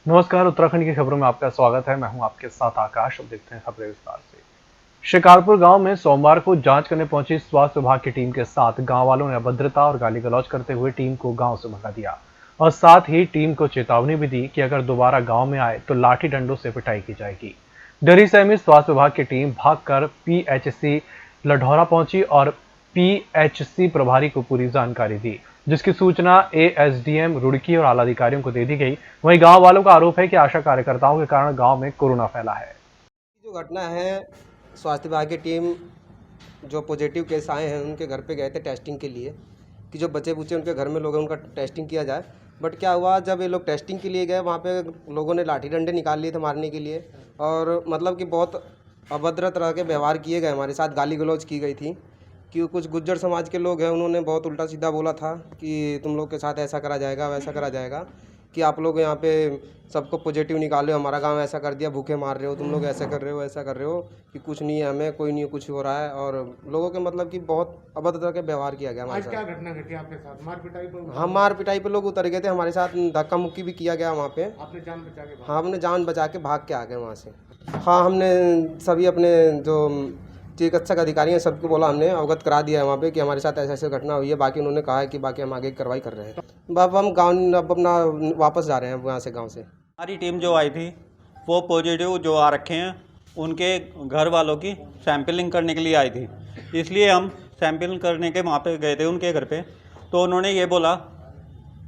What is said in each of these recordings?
नमस्कार, उत्तराखंड की खबरों में आपका स्वागत है। मैं हूं आपके साथ आकाश। अब देखते हैं खबरें विस्तार से। शिकारपुर गांव में सोमवार को जांच करने पहुंची स्वास्थ्य विभाग की टीम के साथ गांव वालों ने अभद्रता और गाली गलौज करते हुए टीम को गांव से भगा दिया और साथ ही टीम को चेतावनी भी दी कि अगर दोबारा गांव में आए तो लाठी डंडों से पिटाई की जाएगी। डरी सहमी स्वास्थ्य विभाग की टीम भागकर पीएचसी लढौरा पहुंची और पीएचसी प्रभारी को पूरी जानकारी दी, जिसकी सूचना एएसडीएम रुड़की और आला अधिकारियों को दे दी गई। वहीं गांव वालों का आरोप है कि आशा कार्यकर्ताओं के कारण गांव में कोरोना फैला है। जो घटना है, स्वास्थ्य विभाग की टीम जो पॉजिटिव केस आए हैं उनके घर पे गए थे टेस्टिंग के लिए कि जो बच्चे बुच्चे उनके घर में लोग हैं उनका टेस्टिंग किया जाए। बट क्या हुआ, जब ये लोग टेस्टिंग के लिए गए वहाँ पे लोगों ने लाठी डंडे निकाल लिए थे मारने के लिए और मतलब कि बहुत अभद्र तरह के व्यवहार किए गए, हमारे साथ गाली गलौज की गई थी कि कुछ गुज्जर समाज के लोग हैं उन्होंने बहुत उल्टा सीधा बोला था कि तुम लोग के साथ ऐसा करा जाएगा वैसा करा जाएगा, कि आप लोग यहाँ पे सबको पॉजिटिव निकाल रहे हो, हमारा गांव ऐसा कर दिया, भूखे मार रहे हो, तुम लोग ऐसा कर रहे हो ऐसा कर रहे हो कि कुछ नहीं है, हमें कोई नहीं कुछ हो रहा है। और लोगों के मतलब कि बहुत अभद्र तरह के व्यवहार किया गया हमारे साथ। क्या घटना घटी आपके साथ? मार पिटाई पर? हाँ, मार पिटाई पे लोग उतर गए थे, हमारे साथ धक्का मुक्की भी किया गया वहाँ पे। आपने जान बचा के हाँ, हमने जान बचा के भाग के आ गए वहाँ से। हाँ, हमने सभी अपने जो चिकित्सक अधिकारी हैं सबको बोला, हमने अवगत करा दिया है वहाँ पे कि हमारे साथ ऐसे ऐसे घटना हुई है। बाकी उन्होंने कहा है कि बाकी हम आगे कार्रवाई कर रहे हैं। अब हम गाँव अब अपना वापस जा रहे हैं वहाँ से, गाँव से। हमारी टीम जो आई थी वो पॉजिटिव जो आ रखे हैं उनके घर वालों की सैंपलिंग करने के लिए आई थी, इसलिए हम सैंपलिंग करने के वहाँ पे गए थे उनके घर पे। तो उन्होंने ये बोला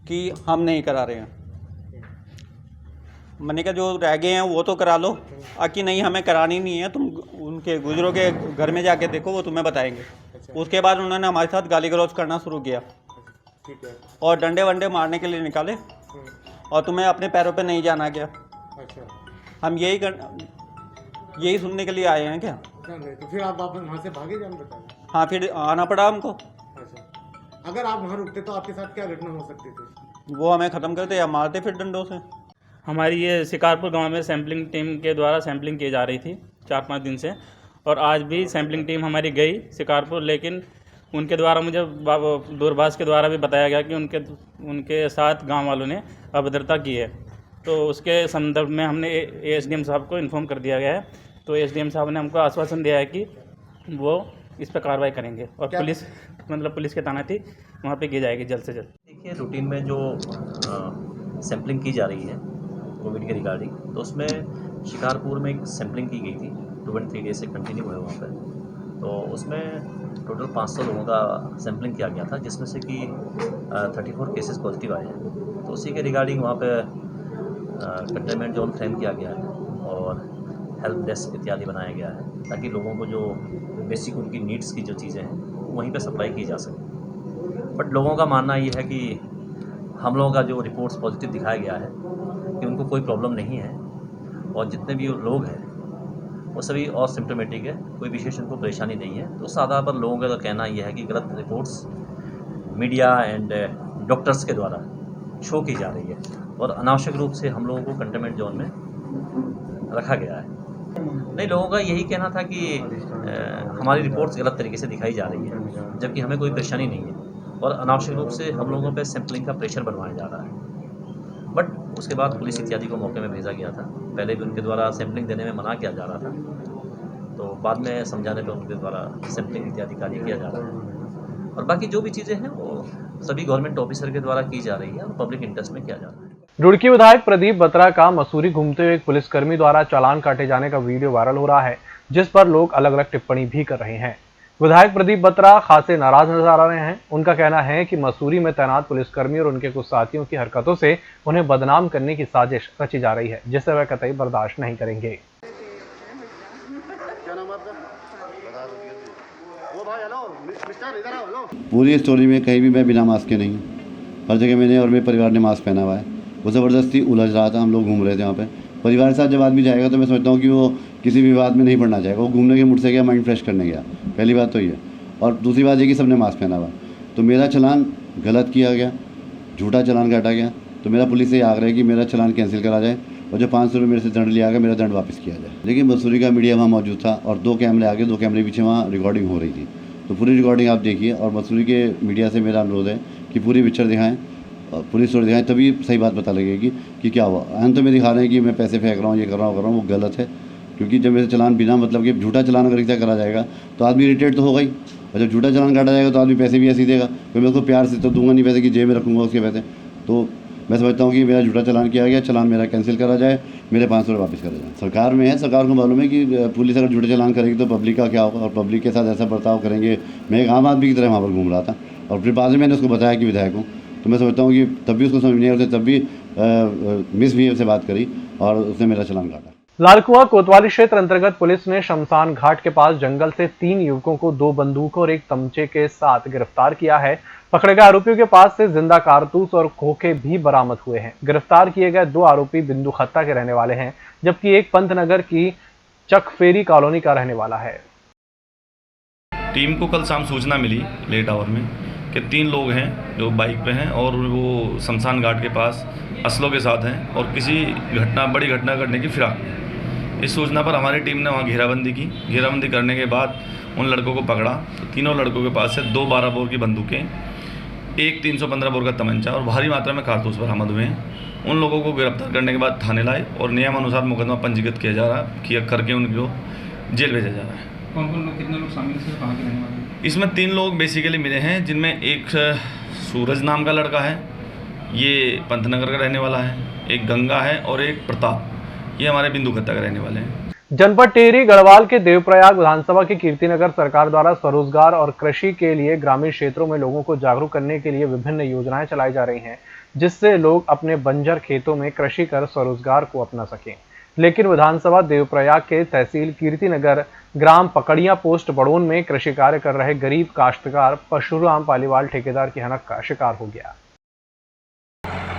कि हम नहीं करा रहे हैं। मैंने कहा जो रह गए हैं वो तो करा लो, कि नहीं हमें करानी नहीं है, तुम उनके गुजरों के घर में जाके देखो, वो तुम्हें बताएंगे। उसके बाद उन्होंने हमारे साथ गाली गलौज करना शुरू किया और डंडे वंडे मारने के लिए निकाले और तुम्हें अपने पैरों पे नहीं जाना क्या? अच्छा, हम यही सुनने के लिए आए हैं क्या? तो फिर आप वापस वहाँ से भागे जान बता? हाँ, फिर आना पड़ा हमको। अच्छा, अगर आप वहाँ रुकते तो आपके साथ क्या घटना हो सकती थी? वो हमें ख़त्म करते या मारते फिर डंडों से। हमारी ये शिकारपुर गांव में सैम्पलिंग टीम के द्वारा सैम्पलिंग की जा रही थी 4-5 दिन से, और आज भी सैम्पलिंग टीम हमारी गई शिकारपुर, लेकिन उनके द्वारा मुझे दूरभाष के द्वारा भी बताया गया कि उनके साथ गांव वालों ने अभद्रता की है। तो उसके संदर्भ में हमने एएसडीएम साहब को इन्फॉर्म कर दिया गया है। तो एएसडीएम साहब ने हमको आश्वासन दिया है कि वो इस पर कार्रवाई करेंगे और पुलिस की तैनाती वहाँ पे की जाएगी जल्द से जल्द। देखिए, रूटीन में जो सैम्पलिंग की जा रही है कोविड के रिगार्डिंग, तो उसमें शिकारपुर में एक सैम्पलिंग की गई थी 23 डेज से कंटिन्यू है वहाँ पर। तो उसमें टोटल 500 लोगों का सैम्पलिंग किया गया था, जिसमें से कि 34 केसेस पॉजिटिव आए हैं। तो उसी के रिगार्डिंग वहाँ पे कंटेनमेंट जोन फ्रेम किया गया है और हेल्प डेस्क इत्यादि बनाया गया है, ताकि लोगों को जो बेसिक उनकी नीड्स की जो चीज़ें हैं वहीं पे सप्लाई की जा सके। बट लोगों का मानना ये है कि हम लोगों का जो रिपोर्ट्स पॉजिटिव दिखाया गया है कि उनको कोई प्रॉब्लम नहीं है, और जितने भी लोग हैं वो सभी और सिम्टोमेटिक है, कोई विशेष उनको परेशानी नहीं है। तो सादा पर लोगों का कहना यह है कि गलत रिपोर्ट्स मीडिया एंड डॉक्टर्स के द्वारा शो की जा रही है और अनावश्यक रूप से हम लोगों को कंटेनमेंट जोन में रखा गया है। नहीं, लोगों का यही कहना था कि हमारी रिपोर्ट्स गलत तरीके से दिखाई जा रही है, जबकि हमें कोई परेशानी नहीं है और अनावश्यक रूप से हम लोगों पे सैम्पलिंग का प्रेशर बनवाया जा रहा है। बट उसके बाद पुलिस इत्यादि को मौके में भेजा गया था। पहले भी उनके द्वारा सैम्पलिंग देने में मना किया जा रहा था, तो बाद में समझाने पर उनके द्वारा सैम्पलिंग इत्यादि कार्य किया जा रहा है। और बाकी जो भी चीज़ें हैं वो सभी गवर्नमेंट ऑफिसर के द्वारा की जा रही है और पब्लिक इंटरेस्ट में किया जा रहा है। रुड़की विधायक प्रदीप बत्रा का मसूरी घूमते हुए एक पुलिसकर्मी द्वारा चालान काटे जाने का वीडियो वायरल हो रहा है, जिस पर लोग अलग अलग टिप्पणी भी कर रहे हैं। विधायक प्रदीप बत्रा खासे नाराज नजर आ रहे हैं। उनका कहना है कि मसूरी में तैनात पुलिसकर्मी और उनके कुछ साथियों की हरकतों से उन्हें बदनाम करने की साजिश रची जा रही है, जिसे वह कतई बर्दाश्त नहीं करेंगे। पूरी स्टोरी में कहीं भी मैं बिना मास्क के नहीं हूँ, हर जगह मैंने और मेरे परिवार ने मास्क पहना हुआ है। वो ज़बरदस्ती उलझ रहा था, हम लोग घूम रहे थे वहाँ पे। परिवार के साथ जब आदमी जाएगा तो मैं सोचता हूँ कि वो किसी भी विवाद में नहीं पड़ना चाहेगा। वो घूमने के मूड से गया, माइंड फ्रेश करने गया, पहली बात तो ये। और दूसरी बात ये कि सबने मास्क पहना हुआ, तो मेरा चालान गलत किया गया, झूठा चालान काटा गया। तो मेरा पुलिस से आग्रह है कि मेरा चालान कैंसिल करा जाए और जो 500 रुपये मेरे से दंड लिया गया, मेरा दंड वापस किया जाए। लेकिन मसूरी का मीडिया वहाँ मौजूद था और 2 कैमरे आगे 2 कैमरे पीछे वहाँ रिकॉर्डिंग हो रही थी। तो पूरी रिकॉर्डिंग आप देखिए और मसूरी के मीडिया से मेरा अनुरोध है कि पूरी पिक्चर दिखाएं पुलिस छोड़ दिखाएं, तभी सही बात पता लगेगी कि क्या हुआ। अहम तो मेरी हार है कि मैं पैसे फेंक रहा हूँ, ये कर रहा हूँ, वो गलत है। क्योंकि जब मेरे चालान बिना मतलब कि झूठा चालान अगर इतना करा जाएगा तो आदमी इरिटेट तो होगा ही, और जब झूठा चालान काटा जाएगा तो आदमी पैसे भी ऐसे ही देगा। तो मैं उसको प्यार से तो दूंगा नहीं पैसे कि जेब में रखूँगा उसके पैसे। तो मैं समझता हूँ कि मेरा झूठा चालान किया गया, चालान मेरा कैंसिल करा जाए, मेरे 500 रुपये वापस करा जाए। सरकार में है, सरकार को मालूम है कि पुलिस अगर झूठे चालान करेगी तो पब्लिक का क्या होगा, और पब्लिक के साथ ऐसा बर्ताव करेंगे। मैं एक आम आदमी की तरह वहाँ पर घूम रहा था, और फिर बाद में मैंने उसको बताया कि विधायक हूँ। तो मैं समझता हूँ कि तब भी उसको समझ नहीं आया, तब भी मिसबिहेव से बात करी और उसने मेरा चालान काटा। लालकुआं कोतवाली क्षेत्र अंतर्गत पुलिस ने शमशान घाट के पास जंगल से 3 युवकों को 2 बंदूकों और 1 तमंचे के साथ गिरफ्तार किया है। पकड़े गए आरोपियों के पास से जिंदा कारतूस और खोखे भी बरामद हुए हैं। गिरफ्तार किए गए 2 आरोपी बिंदु खत्ता के रहने वाले हैं, जबकि एक पंतनगर की चकफेरी कॉलोनी का रहने वाला है। टीम को कल शाम सूचना मिली लेट आवर में कि 3 लोग हैं जो बाइक पे हैं और वो शमशान घाट के पास असलों के साथ हैं और किसी बड़ी घटना घटने की फिराक में। इस सूचना पर हमारी टीम ने वहाँ घेराबंदी की। घेराबंदी करने के बाद उन लड़कों को पकड़ा। तो तीनों लड़कों के पास से 2 12 बोर की बंदूकें, 1 315 बोर का तमंचा और भारी मात्रा में कारतूस बरामद हुए हैं। उन लोगों को गिरफ्तार करने के बाद थाने लाए और नियमानुसार मुकदमा पंजीकृत किया करके उनको जेल भेजा जा रहा है। कौन-कौन लोग, कितने लोग शामिल थे, कहाँ के रहने वाले हैं? इसमें 3 लोग बेसिकली मिले हैं, जिनमें एक सूरज नाम का लड़का है, ये पंतनगर का रहने वाला है, एक गंगा है और एक प्रताप, ये हमारे बिंदु खत्ता के रहने वाले हैं। जनपद टिहरी गढ़वाल के देवप्रयाग विधानसभा के कीर्तिनगर सरकार द्वारा स्वरोजगार और कृषि के लिए ग्रामीण क्षेत्रों में लोगों को जागरूक करने के लिए विभिन्न योजनाएं चलाई जा रही हैं, जिससे लोग अपने बंजर खेतों में कृषि कर स्वरोजगार को अपना सकें। लेकिन विधानसभा देवप्रयाग के तहसील कीर्तिनगर ग्राम पकड़िया पोस्ट बड़ोन में कृषि कार्य कर रहे गरीब काश्तकार परशुराम पालीवाल ठेकेदार की हनक का शिकार हो गया।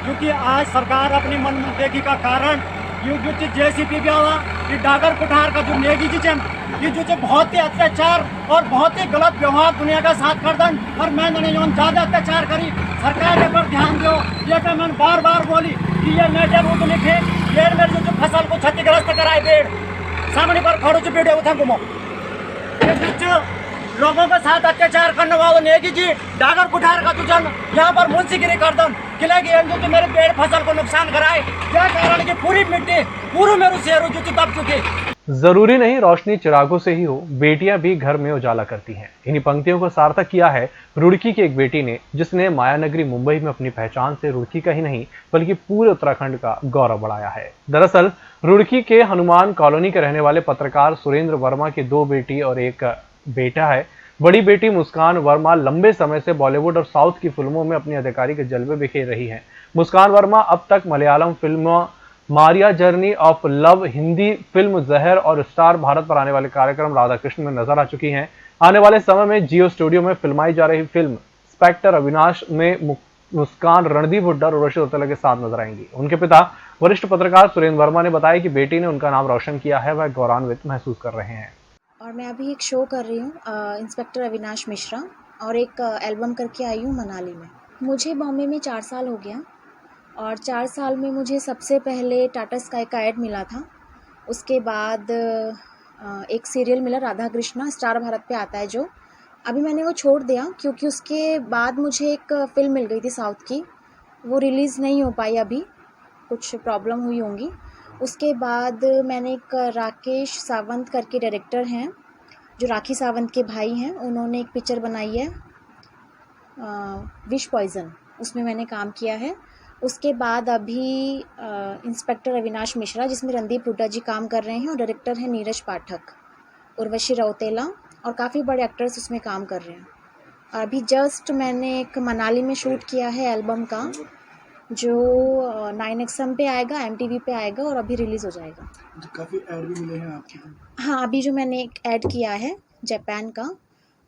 क्योंकि आज सरकार अपनी मनमुटाव का कारण ये जो जेसीबी वाला ये डागर कुठार का जो नेगलिजेंस, ये जो बहुत ही अत्याचार और बहुत ही गलत व्यवहार दुनिया का साथ करदन और मैंने ज़्यादा अत्याचार करी। सरकार पर ध्यान दो, ये तो मैंने बार बार बोली कि ये नेटर वो तो लिखे पेड़ में जो फसल को क्षतिग्रस्त कराए पेड़ सामने पर खड़ो जो पेड़ उठा घुमो लोगों के साथ अत्याचार करने वालों नेगी जी डागर कुठार का तुझन यहाँ पर मुंशीगिरी कर दन खिलेगी जो मेरे पेड़ फसल को नुकसान कराए, क्या कारण की पूरी मिट्टी पूरी मेरू शेरू जो दब चुकी। जरूरी नहीं रोशनी चिरागों से ही हो, बेटियां भी घर में उजाला करती हैं। इन्हीं पंक्तियों को सार्थक किया है रुड़की की एक बेटी ने, जिसने मायानगरी मुंबई में अपनी पहचान से रुड़की का ही नहीं बल्कि पूरे उत्तराखंड का गौरव बढ़ाया है। दरअसल रुड़की के हनुमान कॉलोनी के रहने वाले पत्रकार सुरेंद्र वर्मा की 2 बेटी और 1 बेटा है। बड़ी बेटी मुस्कान वर्मा लंबे समय से बॉलीवुड और साउथ की फिल्मों में अपनी अदाकारी के जलवे बिखेर रही हैं। मुस्कान वर्मा अब तक Malayalam film Maria journey of love, Hindi film जहर और स्टार भारत पर आने वाले कार्यक्रम राधा कृष्ण में नजर आ चुकी हैं। आने वाले समय में जियो स्टूडियो में फिल्माई जा रही फिल्म इंस्पेक्टर अविनाश में मुस्कान रणदीप हुड्डा और उर्वशी रौतेला के साथ नजर आएंगी। उनके पिता वरिष्ठ पत्रकार सुरेंद्र वर्मा ने बताया कि बेटी ने उनका नाम रोशन किया है, वह गौरवान्वित महसूस कर रहे हैं। और मैं अभी एक शो कर रही हूँ इंस्पेक्टर अविनाश मिश्रा, और एक एल्बम करके आई हूँ मनाली में। मुझे बॉम्बे में 4 साल हो गया और 4 साल में मुझे सबसे पहले टाटा स्काई का ऐड मिला था। उसके बाद एक सीरियल मिला राधा कृष्णा, स्टार भारत पे आता है जो, अभी मैंने वो छोड़ दिया क्योंकि उसके बाद मुझे एक फ़िल्म मिल गई थी साउथ की, वो रिलीज़ नहीं हो पाई, अभी कुछ प्रॉब्लम हुई होंगी। उसके बाद मैंने एक राकेश सावंत करके डायरेक्टर हैं जो राखी सावंत के भाई हैं, उन्होंने एक पिक्चर बनाई है विश पॉइज़न, उसमें मैंने काम किया है। उसके बाद अभी इंस्पेक्टर अविनाश मिश्रा जिसमें रणदीप हुड्डा जी काम कर रहे हैं और डायरेक्टर हैं नीरज पाठक, उर्वशी रौतेला और काफ़ी बड़े एक्टर्स उसमें काम कर रहे हैं। अभी जस्ट मैंने एक मनाली में शूट किया है एल्बम का, जो 9XM पे आएगा, MTV पे आएगा और अभी रिलीज़ हो जाएगा। काफ़ी ऐड भी मिले हैं आपके? हाँ, अभी जो मैंने एक ऐड किया है जापान का,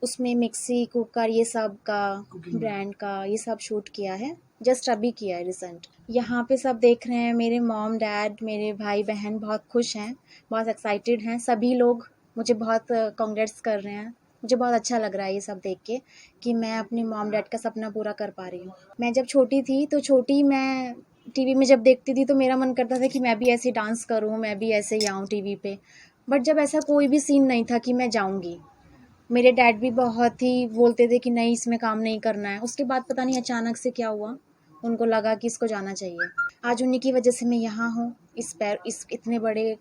उसमें मिक्सी कुकर ये सब का ब्रांड का ये सब शूट किया है, जस्ट अभी किया है रिसेंट। यहाँ पे सब देख रहे हैं, मेरे मॉम डैड मेरे भाई बहन बहुत खुश हैं, बहुत एक्साइटेड हैं, सभी लोग मुझे बहुत कांग्रेट्स कर रहे हैं। मुझे बहुत अच्छा लग रहा है ये सब देख के कि मैं अपने मॉम डैड का सपना पूरा कर पा रही हूँ। मैं जब छोटी थी तो मैं टीवी में जब देखती थी तो मेरा मन करता था कि मैं भी ऐसे डांस करूँ, मैं भी ऐसे ही आऊँ टीवी पे, बट जब ऐसा कोई भी सीन नहीं था कि मैं जाऊँगी। मेरे डैड भी बहुत ही बोलते थे कि नहीं इसमें काम नहीं करना है। उसके बाद पता नहीं अचानक से क्या हुआ, उनको लगा कि इसको जाना चाहिए। आज उन्हीं की वजह से मैं यहाँ हूँ, इस इतने बड़े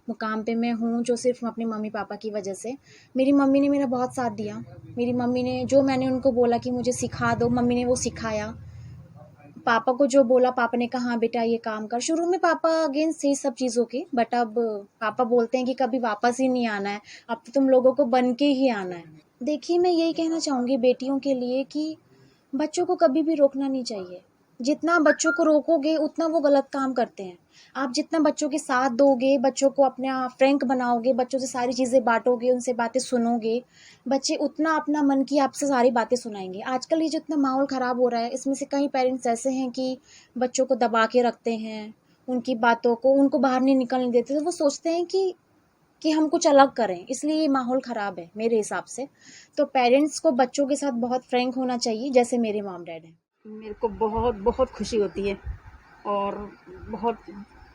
मुकाम पे मैं हूँ, जो सिर्फ अपने मम्मी पापा की वजह से। मेरी मम्मी ने मेरा बहुत साथ दिया। मेरी मम्मी ने जो मैंने उनको बोला कि मुझे सिखा दो, मम्मी ने वो सिखाया। पापा को जो बोला, पापा ने कहा हाँ बेटा ये काम कर। शुरू में पापा अगेंस्ट थे सब चीज़ों के, बट अब पापा बोलते हैं कि कभी वापस ही नहीं आना है, अब तो तुम लोगों को बन के ही आना है। देखिए, मैं यही कहना चाहूँगी बेटियों के लिए कि बच्चों को कभी भी रोकना नहीं चाहिए। जितना बच्चों को रोकोगे उतना वो गलत काम करते हैं। आप जितना बच्चों के साथ दोगे, बच्चों को अपना फ्रैंक बनाओगे, बच्चों से सारी चीज़ें बांटोगे, उनसे बातें सुनोगे, बच्चे उतना अपना मन की आपसे सारी बातें सुनाएंगे। आजकल ये जितना माहौल ख़राब हो रहा है, इसमें से कई पेरेंट्स ऐसे हैं कि बच्चों को दबा के रखते हैं, उनकी बातों को, उनको बाहर नहीं निकलने देते। तो वो सोचते हैं कि हम कुछ अलग करें, इसलिए ये माहौल ख़राब है मेरे हिसाब से। तो पेरेंट्स को बच्चों के साथ बहुत फ्रैंक होना चाहिए, जैसे मेरे मॉम डैड हैं। मेरे को बहुत बहुत खुशी होती है और बहुत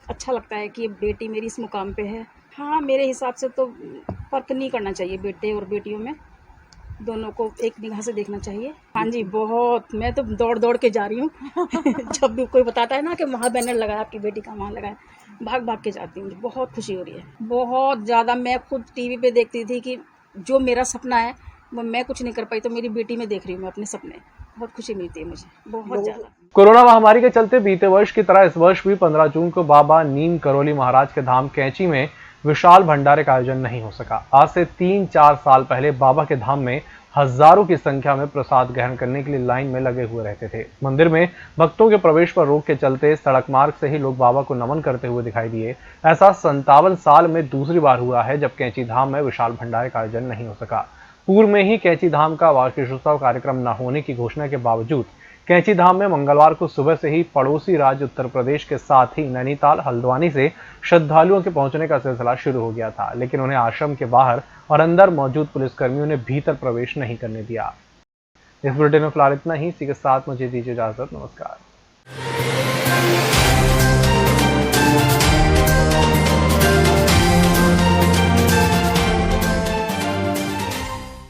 अच्छा लगता है कि बेटी मेरी इस मुकाम पे है। हाँ, मेरे हिसाब से तो फ़र्क नहीं करना चाहिए बेटे और बेटियों में, दोनों को एक निगाह से देखना चाहिए। हाँ जी, बहुत। मैं तो दौड़ दौड़ के जा रही हूँ जब भी कोई बताता है ना कि वहाँ बैनर लगा आपकी बेटी का, वहाँ लगा है, भाग भाग के जाती हूँ। बहुत खुशी हो रही है, बहुत ज़्यादा। मैं खुद टीवी पे देखती थी कि जो मेरा सपना है वो मैं कुछ नहीं कर पाई, तो मेरी बेटी में देख रही हूँ मैं अपने सपने। बहुत खुशी मिलती है मुझे, बहुत ज़्यादा। कोरोना महामारी के चलते बीते वर्ष की तरह इस वर्ष भी 15 जून को बाबा नीम करोली महाराज के धाम कैंची में विशाल भंडारे का आयोजन नहीं हो सका। आज से 3-4 साल पहले बाबा के धाम में हजारों की संख्या में प्रसाद ग्रहण करने के लिए लाइन में लगे हुए रहते थे। मंदिर में भक्तों के प्रवेश पर रोक के चलते सड़क मार्ग से ही लोग बाबा को नमन करते हुए दिखाई दिए। ऐसा 57 साल में दूसरी बार हुआ है जब कैंची धाम में विशाल भंडारे का आयोजन नहीं हो सका। पूर्व में ही कैंची धाम का वार्षिकोत्सव कार्यक्रम न होने की घोषणा के बावजूद कैंची धाम में मंगलवार को सुबह से ही पड़ोसी राज्य उत्तर प्रदेश के साथ ही नैनीताल, हल्द्वानी से श्रद्धालुओं के पहुंचने का सिलसिला शुरू हो गया था, लेकिन उन्हें आश्रम के बाहर और अंदर मौजूद पुलिसकर्मियों ने भीतर प्रवेश नहीं करने दिया। इस बुलेटिन में फिलहाल इतना ही। इसी के साथ मुझे दीजिए इजाजत। नमस्कार।